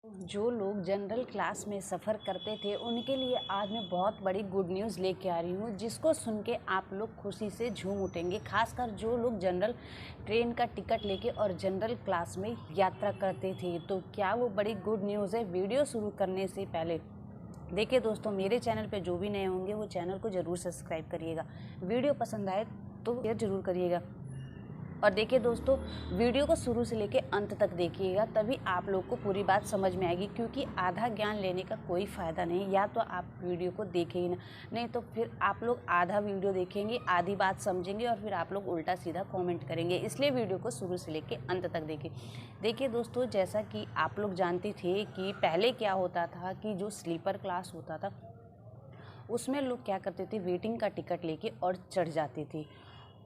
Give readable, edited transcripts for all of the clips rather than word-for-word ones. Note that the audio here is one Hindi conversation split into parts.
जो लोग जनरल क्लास में सफ़र करते थे उनके लिए आज मैं बहुत बड़ी गुड न्यूज़ लेके आ रही हूँ, जिसको सुन के आप लोग खुशी से झूम उठेंगे। खासकर जो लोग जनरल ट्रेन का टिकट लेके और जनरल क्लास में यात्रा करते थे, तो क्या वो बड़ी गुड न्यूज़ है। वीडियो शुरू करने से पहले देखिए दोस्तों, मेरे चैनल पे जो भी नए होंगे वो चैनल को ज़रूर सब्सक्राइब करिएगा। वीडियो पसंद आए तो शेयर ज़रूर करिएगा। और देखिए दोस्तों, वीडियो को शुरू से लेके अंत तक देखिएगा, तभी आप लोग को पूरी बात समझ में आएगी। क्योंकि आधा ज्ञान लेने का कोई फ़ायदा नहीं, या तो आप वीडियो को देखें ही ना, नहीं तो फिर आप लोग आधा वीडियो देखेंगे, आधी बात समझेंगे और फिर आप लोग उल्टा सीधा कमेंट करेंगे। इसलिए वीडियो को शुरू से लेके अंत तक देखें। देखिए दोस्तों, जैसा कि आप लोग जानते थे कि पहले क्या होता था कि जो स्लीपर क्लास होता था उसमें लोग क्या करते थे, वेटिंग का टिकट लेके और चढ़ जाते थे।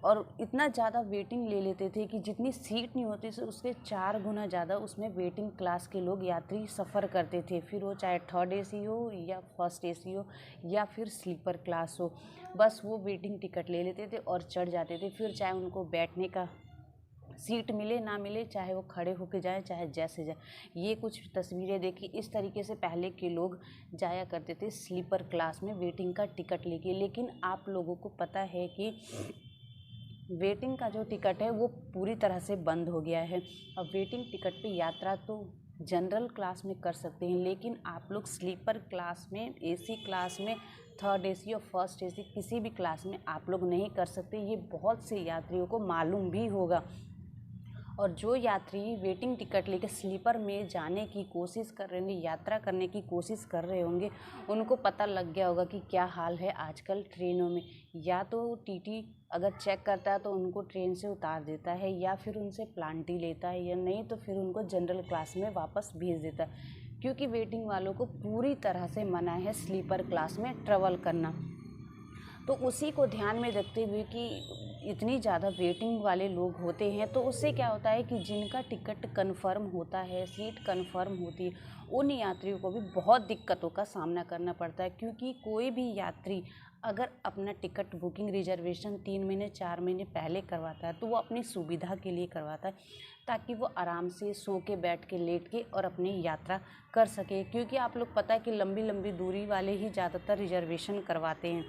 और इतना ज़्यादा वेटिंग ले लेते थे कि जितनी सीट नहीं होती थी उसके 4 गुना ज़्यादा उसमें वेटिंग क्लास के लोग यात्री सफ़र करते थे। फिर वो चाहे थर्ड एसी हो या फर्स्ट एसी हो या फिर स्लीपर क्लास हो, बस वो वेटिंग टिकट ले लेते थे और चढ़ जाते थे। फिर चाहे उनको बैठने का सीट मिले ना मिले, चाहे वो खड़े होके जाए चाहे जैसे जाए। ये कुछ तस्वीरें देखी, इस तरीके से पहले के लोग जाया करते थे स्लीपर क्लास में वेटिंग का टिकट लेके। लेकिन आप लोगों को पता है कि वेटिंग का जो टिकट है वो पूरी तरह से बंद हो गया है। अब वेटिंग टिकट पे यात्रा तो जनरल क्लास में कर सकते हैं, लेकिन आप लोग स्लीपर क्लास में, एसी क्लास में, थर्ड एसी और फर्स्ट एसी किसी भी क्लास में आप लोग नहीं कर सकते। ये बहुत से यात्रियों को मालूम भी होगा। और जो यात्री वेटिंग टिकट लेकर स्लीपर में जाने की कोशिश कर रहे होंगे, यात्रा करने की कोशिश कर रहे होंगे, उनको पता लग गया होगा कि क्या हाल है आजकल ट्रेनों में। या तो टीटी अगर चेक करता है तो उनको ट्रेन से उतार देता है, या फिर उनसे प्लांटी लेता है, या नहीं तो फिर उनको जनरल क्लास में वापस भेज देता है। क्योंकि वेटिंग वालों को पूरी तरह से मना है स्लीपर क्लास में ट्रेवल करना। तो उसी को ध्यान में रखते हुए कि इतनी ज़्यादा वेटिंग वाले लोग होते हैं, तो उससे क्या होता है कि जिनका टिकट कन्फर्म होता है, सीट कन्फर्म होती है, उन यात्रियों को भी बहुत दिक्कतों का सामना करना पड़ता है। क्योंकि कोई भी यात्री अगर अपना टिकट बुकिंग रिजर्वेशन 3 महीने 4 महीने पहले करवाता है तो वो अपनी सुविधा के लिए करवाता है, ताकि वो आराम से सो के, बैठ के, लेट के और अपनी यात्रा कर सके। क्योंकि आप लोग पता है कि लंबी लंबी दूरी वाले ही ज़्यादातर रिजर्वेशन करवाते हैं।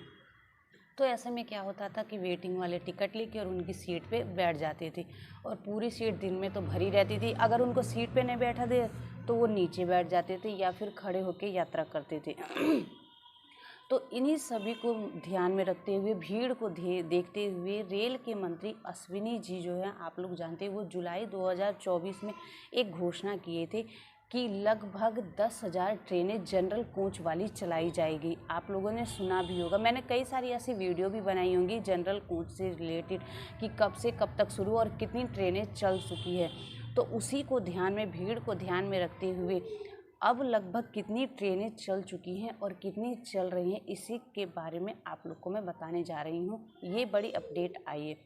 तो ऐसे में क्या होता था कि वेटिंग वाले टिकट लेके और उनकी सीट पे बैठ जाते थे, और पूरी सीट दिन में तो भरी रहती थी। अगर उनको सीट पे नहीं बैठा दे तो वो नीचे बैठ जाते थे या फिर खड़े होके यात्रा करते थे। तो इन्हीं सभी को ध्यान में रखते हुए, भीड़ को देखते हुए रेल के मंत्री अश्विनी जी जो है, आप लोग जानते हैं, वो जुलाई 2024 में एक घोषणा किए थे कि लगभग 10,000 ट्रेनें जनरल कोच वाली चलाई जाएगी। आप लोगों ने सुना भी होगा, मैंने कई सारी ऐसी वीडियो भी बनाई होंगी जनरल कोच से रिलेटेड कि कब से कब तक शुरू और कितनी ट्रेनें चल चुकी है। तो उसी को ध्यान में, भीड़ को ध्यान में रखते हुए अब लगभग कितनी ट्रेनें चल चुकी हैं और कितनी चल रही हैं, इसी के बारे में आप लोग को मैं बताने जा रही हूँ। ये बड़ी अपडेट आई है।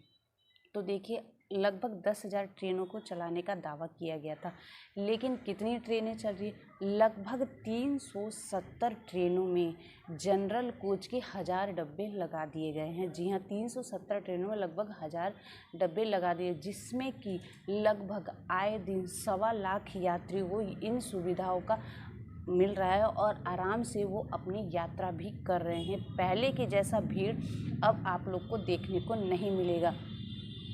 तो देखिए, लगभग 10,000 ट्रेनों को चलाने का दावा किया गया था, लेकिन कितनी ट्रेनें चल रही है? लगभग 370 ट्रेनों में जनरल कोच के 1000 डब्बे लगा दिए गए हैं। जी हाँ, 370 ट्रेनों में लगभग 1000 डब्बे लगा दिए, जिसमें कि लगभग आए दिन 1.25 लाख यात्रियों को इन सुविधाओं का मिल रहा है और आराम से वो अपनी यात्रा भी कर रहे हैं। पहले के जैसा भीड़ अब आप लोग को देखने को नहीं मिलेगा।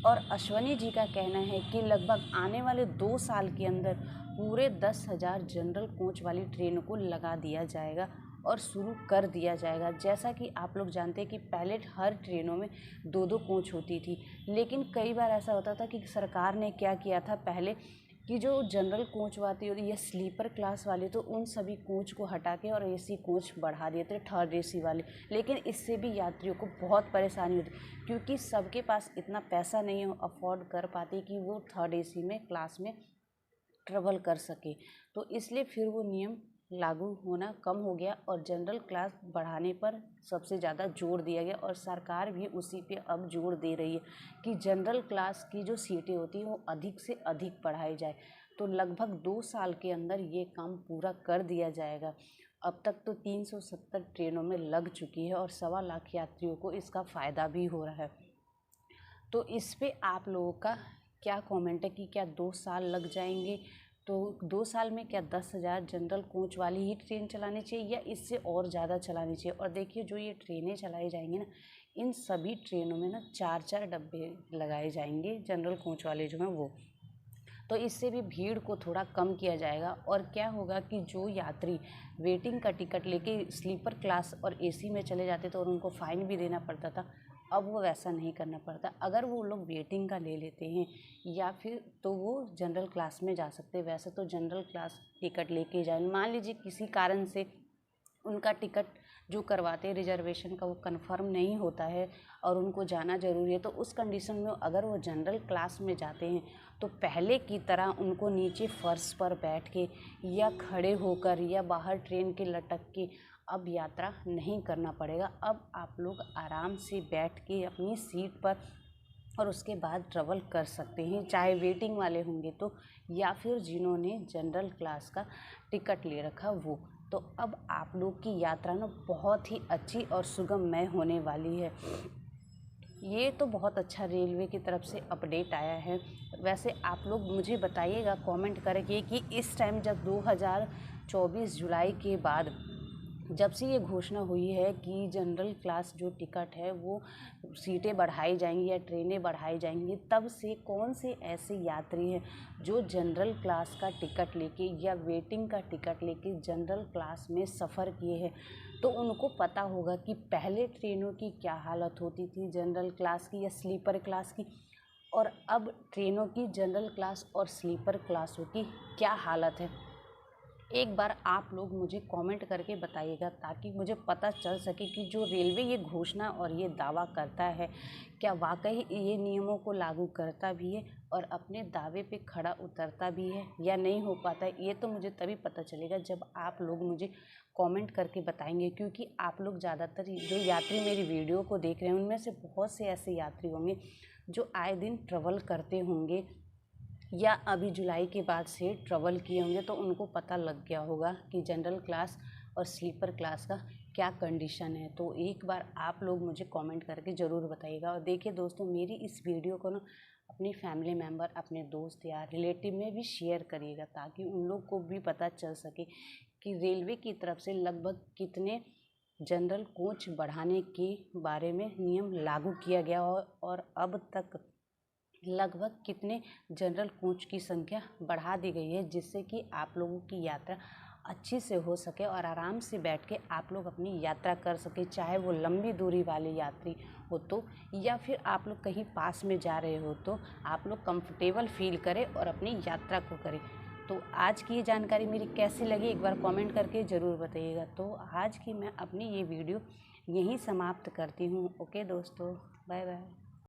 और अश्वनी जी का कहना है कि लगभग आने वाले 2 साल के अंदर पूरे 10,000 जनरल कोच वाली ट्रेनों को लगा दिया जाएगा और शुरू कर दिया जाएगा। जैसा कि आप लोग जानते हैं कि पहले हर ट्रेनों में 2-2 कोच होती थी, लेकिन कई बार ऐसा होता था कि सरकार ने क्या किया था पहले कि जो जनरल कोच वाली या स्लीपर क्लास वाले, तो उन सभी कोच को हटा के और एसी कोच बढ़ा दिए थे, थर्ड एसी वाले। लेकिन इससे भी यात्रियों को बहुत परेशानी होती, क्योंकि सबके पास इतना पैसा नहीं है, अफोर्ड कर पाते कि वो थर्ड एसी में क्लास में ट्रेवल कर सके। तो इसलिए फिर वो नियम लागू होना कम हो गया और जनरल क्लास बढ़ाने पर सबसे ज़्यादा जोर दिया गया, और सरकार भी उसी पे अब जोर दे रही है कि जनरल क्लास की जो सीटें होती हैं वो अधिक से अधिक बढ़ाई जाए। तो लगभग 2 साल के अंदर ये काम पूरा कर दिया जाएगा। अब तक तो 370 ट्रेनों में लग चुकी है और 1.25 लाख यात्रियों को इसका फ़ायदा भी हो रहा है। तो इस पे आप लोगों का क्या कमेंट है कि क्या 2 साल लग जाएंगे तो 2 साल में क्या 10,000 जनरल कोच वाली ही ट्रेन चलानी चाहिए या इससे और ज़्यादा चलानी चाहिए। और देखिए जो ये ट्रेनें चलाई जाएंगी ना, इन सभी ट्रेनों में ना 4-4 डब्बे लगाए जाएंगे जनरल कोच वाले जो हैं वो। तो इससे भी भीड़ को थोड़ा कम किया जाएगा। और क्या होगा कि जो यात्री वेटिंग का टिकट लेके स्लीपर क्लास और एसी में चले जाते थे और उनको फ़ाइन भी देना पड़ता था, अब वो वैसा नहीं करना पड़ता। अगर वो लोग वेटिंग का ले लेते हैं या फिर तो वो जनरल क्लास में जा सकते हैं। वैसे तो जनरल क्लास टिकट लेके जाए, मान लीजिए किसी कारण से उनका टिकट जो करवाते हैं रिजर्वेशन का वो कंफर्म नहीं होता है और उनको जाना ज़रूरी है, तो उस कंडीशन में अगर वो जनरल क्लास में जाते हैं तो पहले की तरह उनको नीचे फर्श पर बैठ के या खड़े होकर या बाहर ट्रेन के लटक के अब यात्रा नहीं करना पड़ेगा। अब आप लोग आराम से बैठ के अपनी सीट पर और उसके बाद ट्रैवल कर सकते हैं, चाहे वेटिंग वाले होंगे तो या फिर जिन्होंने जनरल क्लास का टिकट ले रखा वो। तो अब आप लोग की यात्रा ना बहुत ही अच्छी और सुगममय होने वाली है। ये तो बहुत अच्छा रेलवे की तरफ से अपडेट आया है। वैसे आप लोग मुझे बताइएगा कमेंट करके कि इस टाइम जब 2024 जुलाई के बाद जब से ये घोषणा हुई है कि जनरल क्लास जो टिकट है वो सीटें बढ़ाई जाएंगी या ट्रेनें बढ़ाई जाएंगी, तब से कौन से ऐसे यात्री हैं जो जनरल क्लास का टिकट लेके या वेटिंग का टिकट लेके जनरल क्लास में सफ़र किए हैं, तो उनको पता होगा कि पहले ट्रेनों की क्या हालत होती थी जनरल क्लास की या स्लीपर क्लास की, और अब ट्रेनों की जनरल क्लास और स्लीपर क्लासों की क्या हालत है। एक बार आप लोग मुझे कमेंट करके बताइएगा ताकि मुझे पता चल सके कि जो रेलवे ये घोषणा और ये दावा करता है क्या वाकई ये नियमों को लागू करता भी है और अपने दावे पे खड़ा उतरता भी है या नहीं हो पाता है। ये तो मुझे तभी पता चलेगा जब आप लोग मुझे कमेंट करके बताएंगे, क्योंकि आप लोग ज़्यादातर जो यात्री मेरी वीडियो को देख रहे हैं उनमें से बहुत से ऐसे यात्री होंगे जो आए दिन ट्रैवल करते होंगे या अभी जुलाई के बाद से ट्रैवल किए होंगे, तो उनको पता लग गया होगा कि जनरल क्लास और स्लीपर क्लास का क्या कंडीशन है। तो एक बार आप लोग मुझे कमेंट करके ज़रूर बताइएगा। और देखिए दोस्तों, मेरी इस वीडियो को ना अपनी फैमिली मेम्बर, अपने दोस्त या रिलेटिव में भी शेयर करिएगा ताकि उन लोग को भी पता चल सके कि रेलवे की तरफ से लगभग कितने जनरल कोच बढ़ाने के बारे में नियम लागू किया गया और अब तक लगभग कितने जनरल कोच की संख्या बढ़ा दी गई है, जिससे कि आप लोगों की यात्रा अच्छी से हो सके और आराम से बैठ के आप लोग अपनी यात्रा कर सके, चाहे वो लंबी दूरी वाले यात्री हो तो या फिर आप लोग कहीं पास में जा रहे हो तो आप लोग कंफर्टेबल फील करें और अपनी यात्रा को करें। तो आज की ये जानकारी मेरी कैसी लगी एक बार कमेंट करके ज़रूर बताइएगा। तो आज की मैं अपनी ये वीडियो यहीं समाप्त करती हूँ। ओके दोस्तों, बाय बाय।